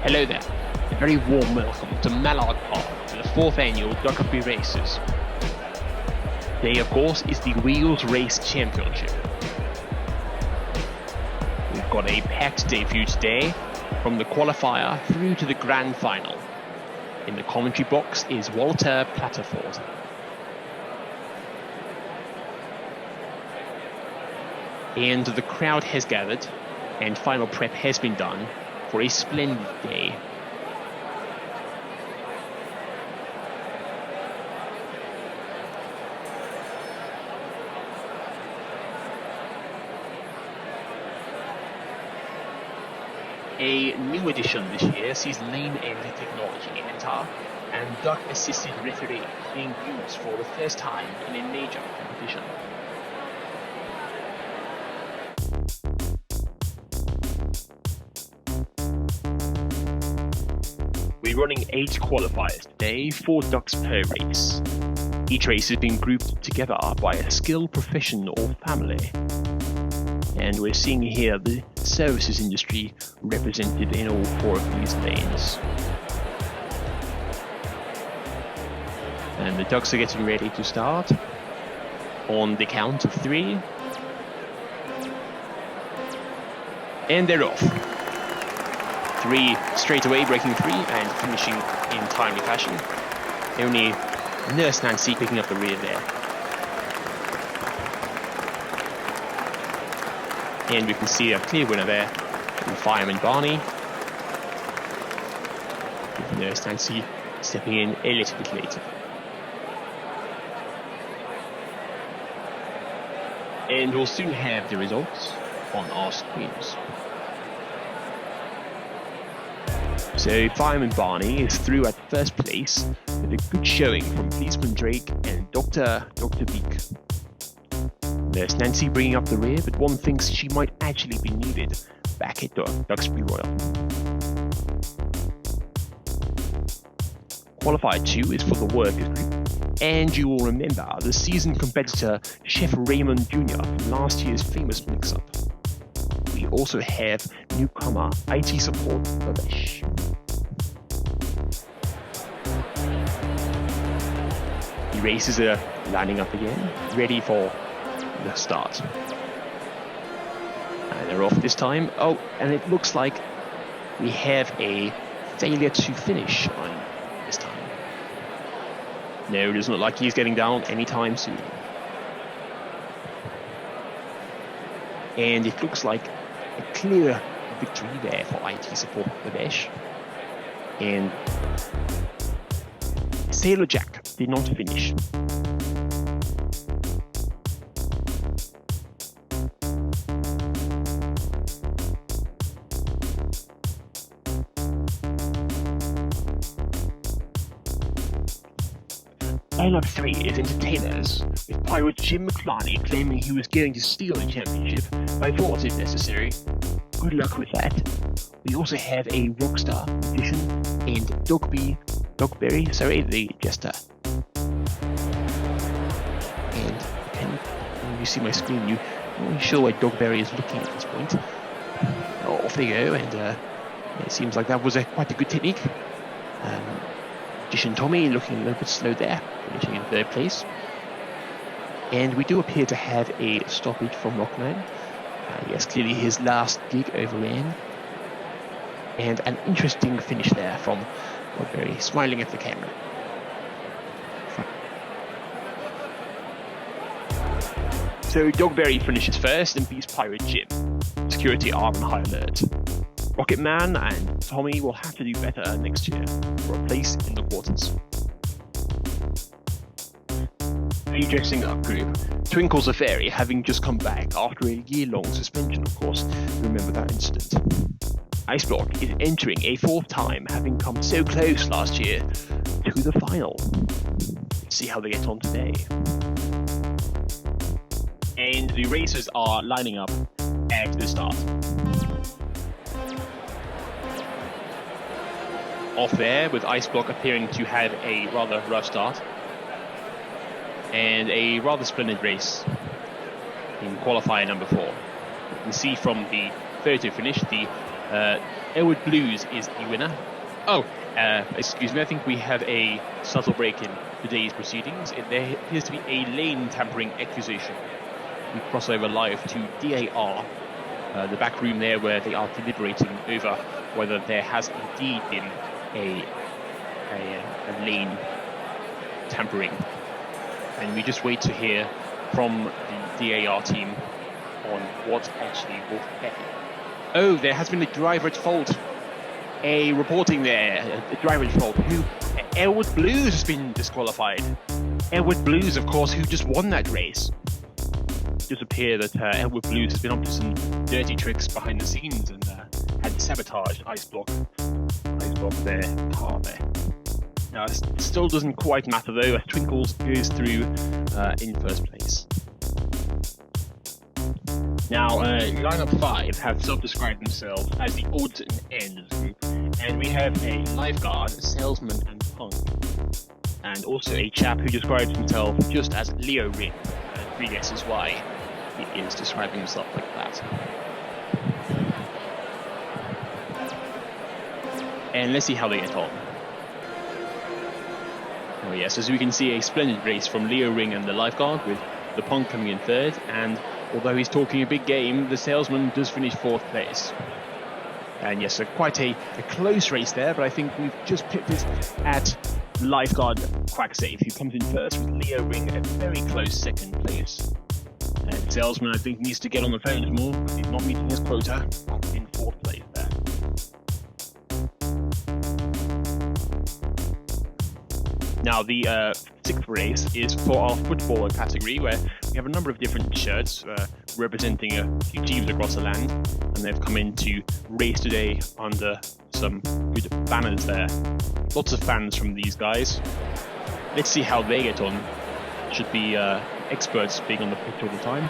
Hello there. A very warm welcome to Mallard Park for the 4th annual Rugby Races. Today, of course, is the Wheels Race Championship. We've got a packed day for you today, from the qualifier through to the grand final. In the commentary box is Walter Platterford. And the crowd has gathered, and final prep has been done for a splendid day. A new addition this year sees lane end technology enter, and duck-assisted referee being used for the first time in a major competition. We're running 8 qualifiers today, 4 ducks per race. Each race is being grouped together by a skill, profession or family. And we're seeing here the services industry represented in all 4 of these lanes. And the ducks are getting ready to start on the count of 3. And they're off. 3 straight away, breaking 3 and finishing in timely fashion. Only Nurse Nancy picking up the rear there. And we can see a clear winner there from Fireman Barney. With Nurse Nancy stepping in a little bit later. And we'll soon have the results on our screens. So Fireman Barney is through at first place with a good showing from Policeman Drake and Dr. Beak. There's Nancy bringing up the rear, but one thinks she might actually be needed back at Duxbury Royal. Qualifier 2 is for the workers group, and you will remember the seasoned competitor Chef Raymond Jr. from last year's famous mix-up. We also have newcomer IT support Babesh. The races are lining up again, ready for the start. And they're off this time. Oh, and it looks like we have a failure to finish on this time. No, it doesn't look like he's getting down anytime soon. And it looks like a clear victory there for IT support Babesh. And Sailor Jack did not finish. Lineup 3 is entertainers, with pirate Jim McClarney claiming he was going to steal the championship by force if necessary. Good luck with that. We also have a rockstar magician and Dogberry, the jester. And when you see my screen, you're not sure where Dogberry is looking at this point. Off they go, and it seems like that was quite a good technique. Magician Tommy looking a little bit slow there, finishing in 3rd place. And we do appear to have a stoppage from Rockman. Yes, clearly his last gig overran. And an interesting finish there from Dogberry, smiling at the camera. So Dogberry finishes first and beats Pirate Jim. Security are on high alert. Rocket Man and Tommy will have to do better next year for a place in the quarters. The dressing up group. Twinkle's a fairy, having just come back after a year-long suspension, of course. Remember that incident. Iceblock is entering a 4th time, having come so close last year to the final. Let's see how they get on today. And the racers are lining up at the start. Off there, with Iceblock appearing to have a rather rough start. And a rather splendid race in qualifier number 4. You can see from the photo finish the Elwood Blues is the winner. Oh, excuse me, I think we have a subtle break in today's proceedings. There appears to be a lane tampering accusation. We cross over live to DAR, the back room there where they are deliberating over whether there has indeed been a lane tampering. And we just wait to hear from the DAR team on what actually will happen. Oh, there has been a driver at fault. A reporting there, a driver at fault. Elwood Blues has been disqualified. Elwood Blues, of course, who just won that race. It does appear that Elwood Blues has been up to some dirty tricks behind the scenes and had sabotaged ice block their car there. Now, it still doesn't quite matter though, as Twinkles goes through in first place. Now, lineup 5 have self-described themselves as the odds and ends group, and we have a lifeguard, salesman, and punk, and also a chap who describes himself just as Leo Ring. 3 guesses why he is describing himself like that. And let's see how they get on. Oh yes, as we can see, a splendid race from Leo Ring and the lifeguard, with the punk coming in third, and although he's talking a big game, the salesman does finish 4th place. And yes, so quite a close race there, but I think we've just picked it at lifeguard Quacksafe, who comes in first, with Leo Ring at very close 2nd place. And salesman, I think, needs to get on the phones more, because he's not meeting his quota, in 4th place there. Now, the 6th race is for our footballer category, where we have a number of different shirts representing a few teams across the land, and they've come in to race today under some good banners there. Lots of fans from these guys. Let's see how they get on. Should be experts being on the pitch all the time.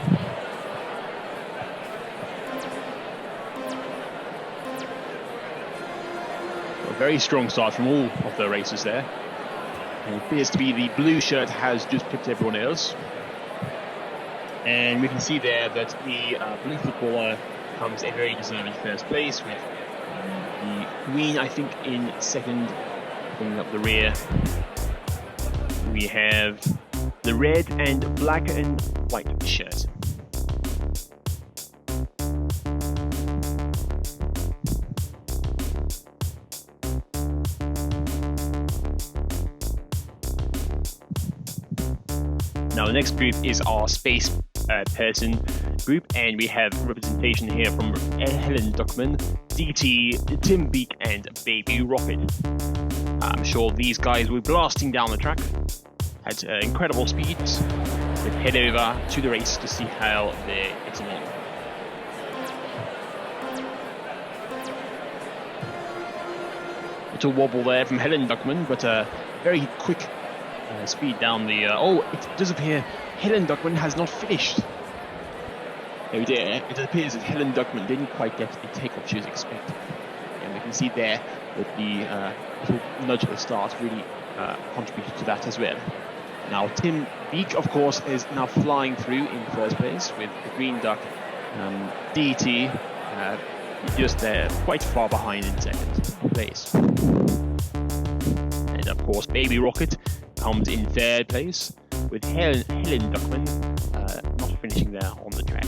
A very strong start from all of the races there. And it appears to be the blue shirt has just pipped everyone else. And we can see there that the blue footballer comes a very deserving first place, with the green, I think, in 2nd, bringing up the rear. We have the red and black and white shirt. Now, the next group is our space person group, and we have representation here from Helen Duckman, DT, Tim Beak, and Baby Rocket. I'm sure these guys will be blasting down the track at incredible speeds. Let's head over to the race to see how they're getting on. Little wobble there from Helen Duckman, but very quick speed down the... it does appear Helen Duckman has not finished. Oh dear, it appears that Helen Duckman didn't quite get the takeoff she was expecting. And we can see there that the little nudge at the start really contributed to that as well. Now, Tim Beak, of course, is now flying through in first place with the Green Duck. DT just there, quite far behind in 2nd place. And of course, Baby Rocket comes in 3rd place, with Helen Duckman not finishing there on the track.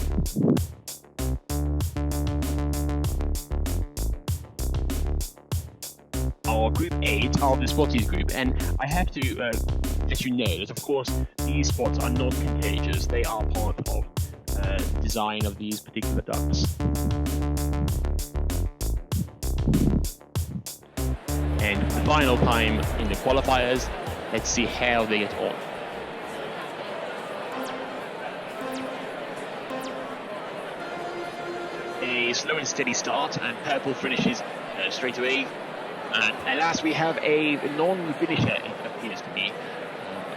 Our Group 8 are the Spotties group, and I have to let you know that, of course, these spots are not contagious. They are part of the design of these particular ducks. And the final time in the qualifiers, let's see how they get on. A slow and steady start, and Purple finishes straight away. And alas, we have a non-finisher, it appears to be.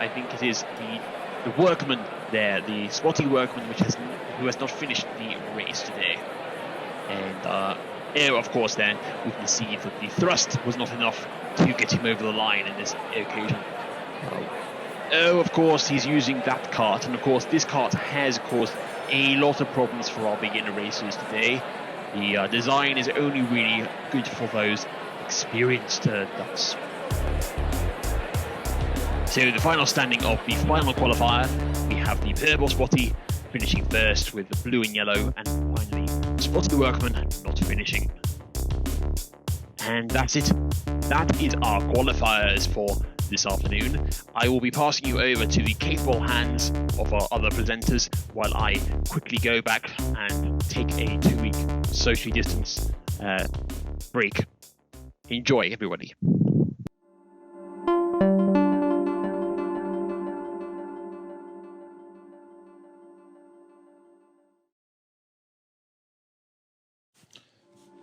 I think it is the workman there, the spotty workman, who has not finished the race today. And of course, then we can see that the thrust was not enough to get him over the line in this occasion. Of course, he's using that cart, and of course, this cart has caused a lot of problems for our beginner racers today. The design is only really good for those experienced ducks. So the final standing of the final qualifier, we have the purple Spotty finishing first with the blue and yellow, and finally Spotty the Workman not finishing. And that's it. That is our qualifiers for this afternoon. I will be passing you over to the capable hands of our other presenters while I quickly go back and take a 2-week socially distanced break. Enjoy, everybody.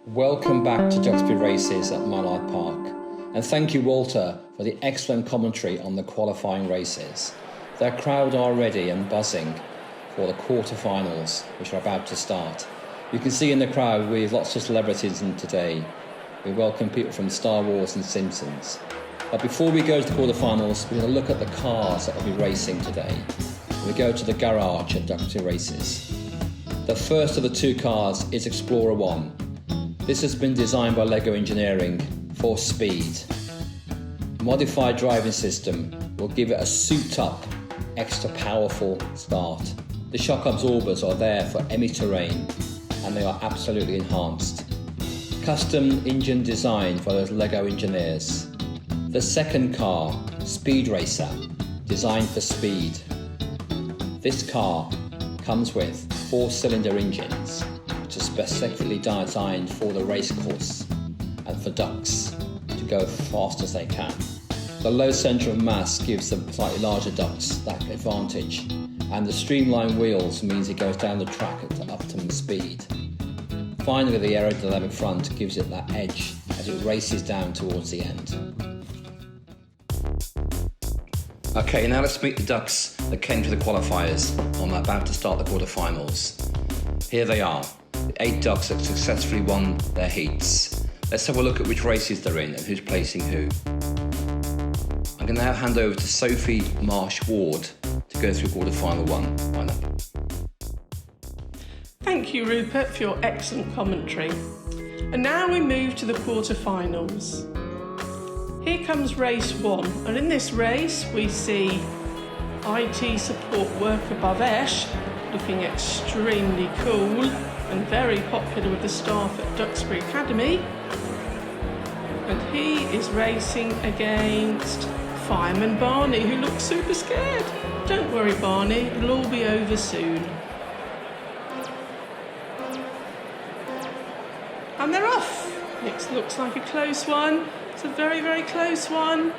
Welcome back to Duxbury Races at Mallard Park, and thank you, Walter, for the excellent commentary on the qualifying races. The crowd are ready and buzzing for the quarterfinals, which are about to start. You can see in the crowd we have lots of celebrities in today. We welcome people from Star Wars and Simpsons. But before we go to the quarterfinals, we're going to look at the cars that will be racing today. We go to the garage at Duxbury Races. The first of the 2 cars is Explorer 1. This has been designed by LEGO Engineering for speed. A modified driving system will give it a souped-up, extra powerful start. The shock absorbers are there for any terrain, and they are absolutely enhanced. Custom engine design for those LEGO engineers. The second car, Speed Racer, designed for speed. This car comes with 4-cylinder engines, which are specifically designed for the race course and for ducks to go fast as they can. The low centre of mass gives the slightly larger ducks that advantage, and the streamlined wheels means it goes down the track at optimum speed. Finally, the aerodynamic front gives it that edge as it races down towards the end. Okay, now let's meet the ducks that came to the qualifiers and are about to start the quarterfinals. Here they are, the 8 ducks that successfully won their heats. Let's have a look at which races they're in and who's placing who. I'm going to now hand over to Sophie Marsh-Ward to go through quarterfinal 1 lineup. Thank you, Rupert, for your excellent commentary. And now we move to the quarterfinals. Here comes race 1, and in this race we see IT support worker Bhavesh looking extremely cool and very popular with the staff at Duxbury Academy. And he is racing against Fireman Barney, who looks super scared. Don't worry, Barney, it'll all be over soon. And they're off. It looks like a close one. It's a very, very close one.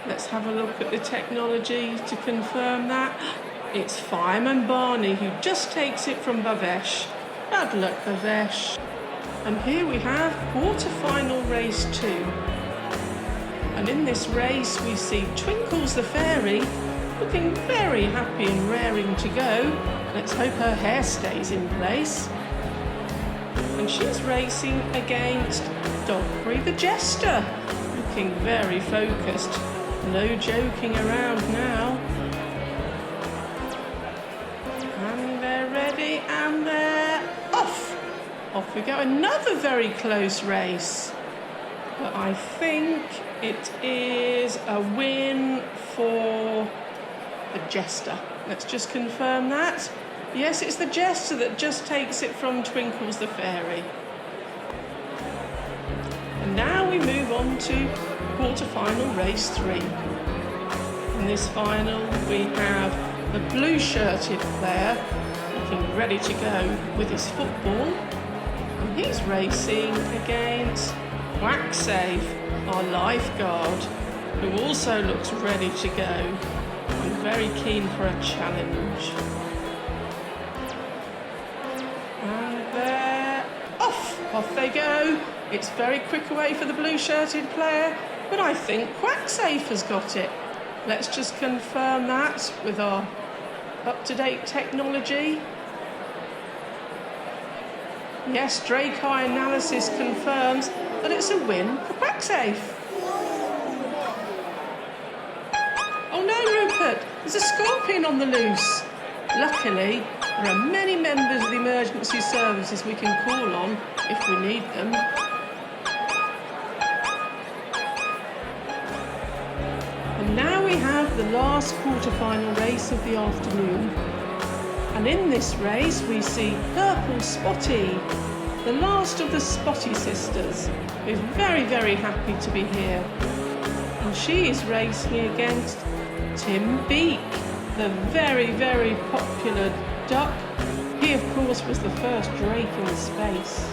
Let's have a look at the technology to confirm that. It's Fireman Barney who just takes it from Bhavesh. Bad luck, Bhavesh. And here we have quarter-final race 2. And in this race we see Twinkles the Fairy looking very happy and raring to go. Let's hope her hair stays in place. And she's racing against Dogberry the Jester, looking very focused. No joking around now. And they're ready and they're off. Off we go. Another very close race. But I think it is a win for the Jester. Let's just confirm that. Yes, it's the Jester that just takes it from Twinkles the Fairy. And now we move on to quarter-final race 3. In this final we have the blue-shirted player looking ready to go with his football. And he's racing against WackSafe, our lifeguard, who also looks ready to go and very keen for a challenge. Off they go. It's very quick away for the blue-shirted player, but I think WackSafe has got it. Let's just confirm that with our up-to-date technology. Yes, Drake Eye analysis confirms that it's a win for WackSafe. Oh no, Rupert, there's a scorpion on the loose. Luckily, There are many members of the emergency services we can call on if we need them. And now we have the last quarter-final race of the afternoon. And in this race we see Purple Spotty, the last of the Spotty sisters, who's very, very happy to be here. And she is racing against Tim Beak, the very, very popular duck. He, of course, was the first drake in space.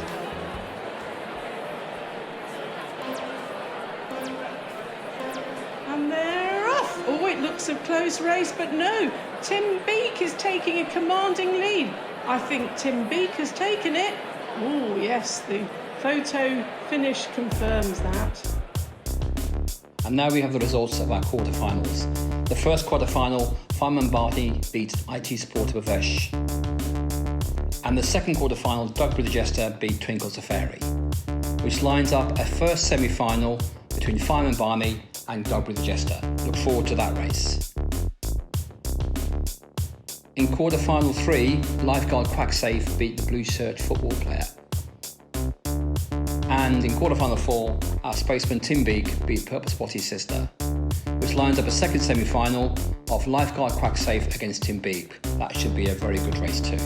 And they're off. Oh, it looks a close race, but no, Tim Beak is taking a commanding lead. I think Tim Beak has taken it. Oh, yes, the photo finish confirms that. And now we have the results of our quarterfinals. The first quarterfinal, Fireman Barty beat IT supporter Bavesh. And the second quarterfinal, Doug the Jester beat Twinkles the Fairy, which lines up a first semi-final between Fireman Barney and Doug the Jester. Look forward to that race. In quarterfinal 3, lifeguard Quacksafe beat the blue shirt football player. And in quarterfinal 4, our spaceman Tim Beak beat Purple Spotty's sister, which lines up a second semi-final of lifeguard Quacksafe against Tim Beak. That should be a very good race too.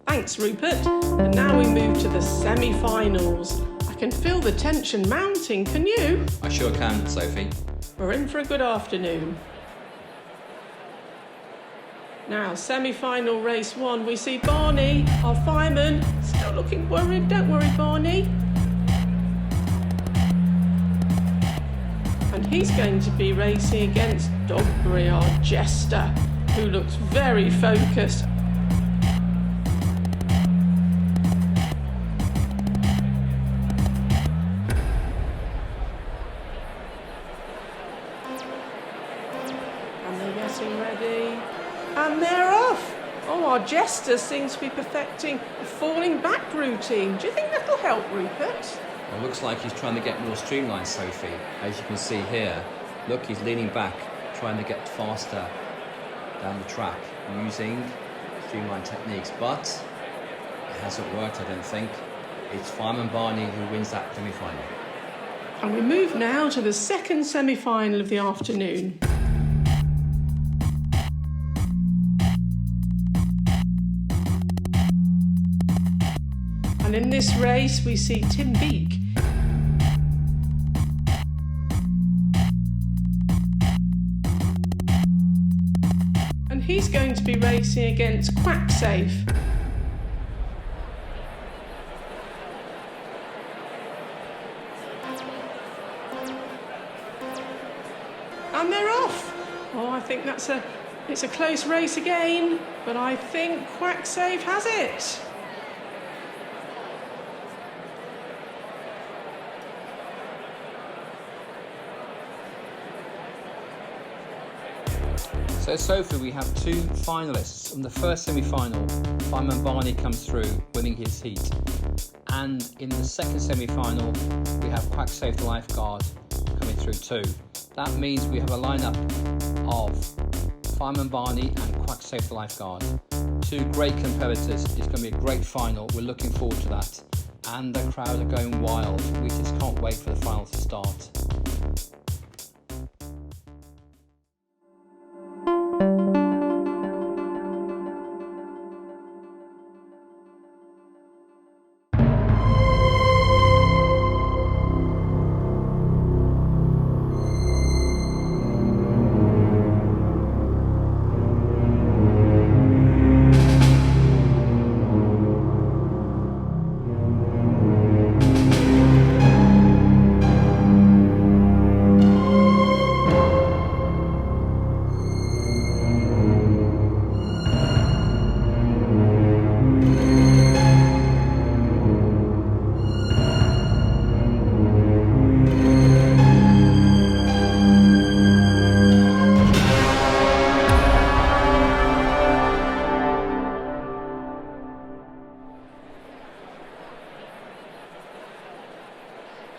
Thanks, Rupert. And now we move to the semi-finals. I can feel the tension mounting, can you? I sure can, Sophie. We're in for a good afternoon. Now, semi-final race 1, we see Barney, our fireman, still looking worried. Don't worry, Barney. And he's going to be racing against Dogberry, our jester, who looks very focused. And they're getting ready. And they're off! Oh, our jester seems to be perfecting a falling back routine. Do you think that'll help, Rupert? Well, it looks like he's trying to get more streamlined, Sophie. As you can see here, look, he's leaning back, trying to get faster down the track using streamlined techniques. But it hasn't worked, I don't think. It's Fireman Barney who wins that semi-final. And we move now to the second semi-final of the afternoon. And in this race, we see Tim Beak. And he's going to be racing against Quacksafe. And they're off. Oh, I think it's a close race again, but I think Quacksafe has it. So Sophie, we have 2 finalists. In the first semi-final, Fireman Barney comes through, winning his heat. And in the second semi-final, we have Quacksafe the lifeguard coming through too. That means we have a lineup of Fireman Barney and Quacksafe the lifeguard. 2 great competitors. It's going to be a great final. We're looking forward to that. And the crowd are going wild. We just can't wait for the final to start.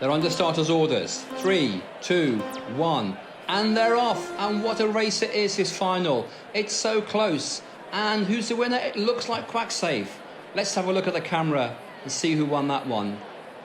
They're under starters' orders. 3, 2, 1, And they're off. And what a race it is, this final. It's so close. And who's the winner? It looks like Quacksafe. Let's have a look at the camera and see who won that one.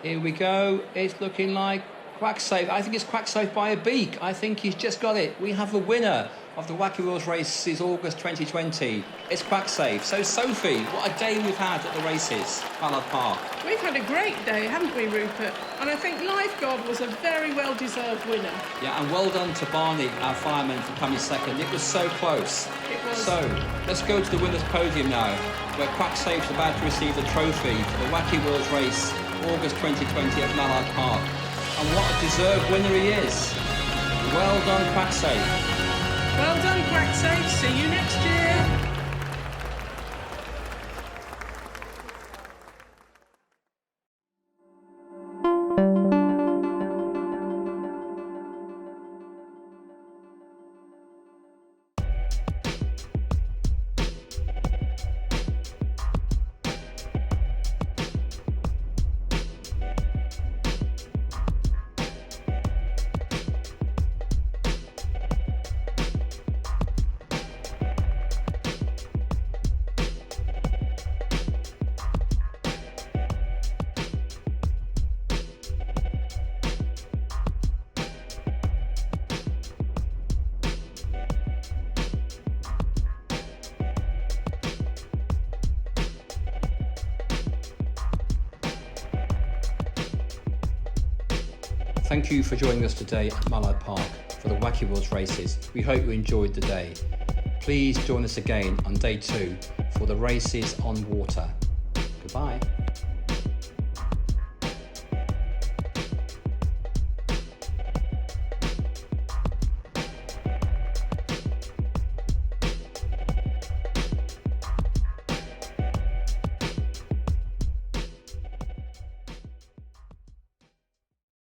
Here we go. It's looking like Quacksafe. I think it's Quacksafe by a beak. I think he's just got it. We have the winner of the Wacky Wheels races August 2020. It's Quacksafe. So Sophie, what a day we've had at the races, Ballard Park. We've had a great day, haven't we, Rupert? And I think Lifeguard was a very well-deserved winner. Yeah, and well done to Barney, our fireman, for coming second. It was so close. It was. So, let's go to the winner's podium now, where Quacksafe's about to receive the trophy for the Wacky Wheels race August 2020 at Mallard Park. And what a deserved winner he is. Well done, Quacksafe. Well done, Quacksafe. See you next year. Thank you for joining us today at Mallard Park for the Wacky Wheels races. We hope you enjoyed the day. Please join us again on day 2 for the races on water. Goodbye.